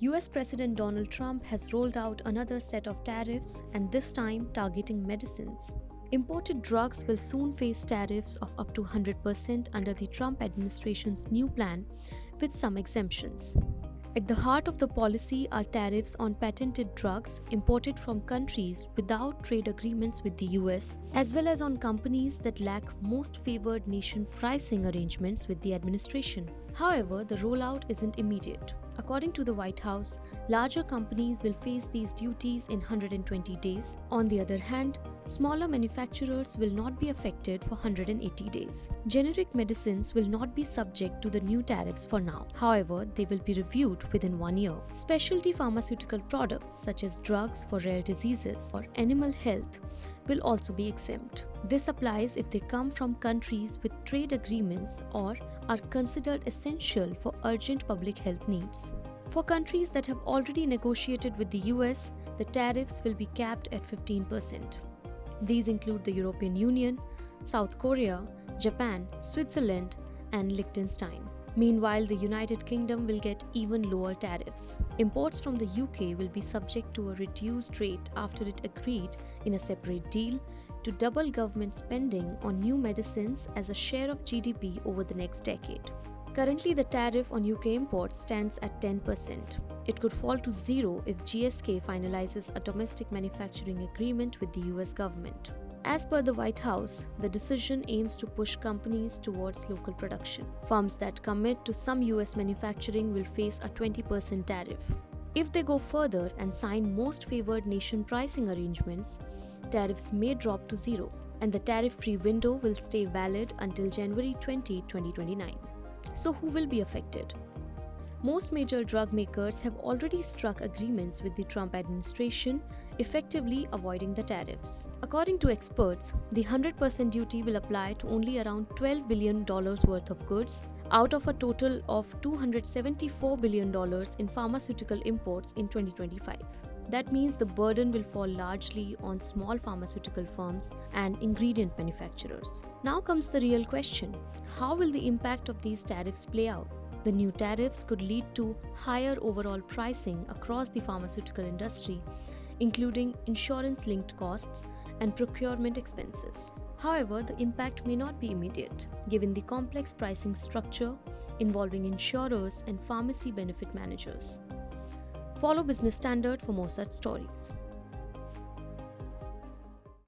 US President Donald Trump has rolled out another set of tariffs, and this time targeting medicines. Imported drugs will soon face tariffs of up to 100% under the Trump administration's new plan, with some exemptions. At the heart of the policy are tariffs on patented drugs imported from countries without trade agreements with the US, as well as on companies that lack most favored nation pricing arrangements with the administration. However, the rollout isn't immediate. According to the White House, larger companies will face these duties in 120 days. On the other hand, smaller manufacturers will not be affected for 180 days. Generic medicines will not be subject to the new tariffs for now. However, they will be reviewed within 1 year. Specialty pharmaceutical products such as drugs for rare diseases or animal health will also be exempt. This applies if they come from countries with trade agreements or are considered essential for urgent public health needs. For countries that have already negotiated with the US, the tariffs will be capped at 15%. These include the European Union, South Korea, Japan, Switzerland, and Liechtenstein. Meanwhile, the United Kingdom will get even lower tariffs. Imports from the UK will be subject to a reduced rate after it agreed in a separate deal to double government spending on new medicines as a share of GDP over the next decade. Currently, the tariff on UK imports stands at 10%. It could fall to zero if GSK finalizes a domestic manufacturing agreement with the US government. As per the White House, the decision aims to push companies towards local production. Firms that commit to some US manufacturing will face a 20% tariff. If they go further and sign most favored nation pricing arrangements, tariffs may drop to zero, and the tariff-free window will stay valid until January 20, 2029. So who will be affected? Most major drug makers have already struck agreements with the Trump administration, effectively avoiding the tariffs. According to experts, the 100% duty will apply to only around $12 billion worth of goods, out of a total of $274 billion in pharmaceutical imports in 2025. That means the burden will fall largely on small pharmaceutical firms and ingredient manufacturers. Now comes the real question: how will the impact of these tariffs play out? The new tariffs could lead to higher overall pricing across the pharmaceutical industry, including insurance-linked costs and procurement expenses. However, the impact may not be immediate, given the complex pricing structure involving insurers and pharmacy benefit managers. Follow Business Standard for more such stories.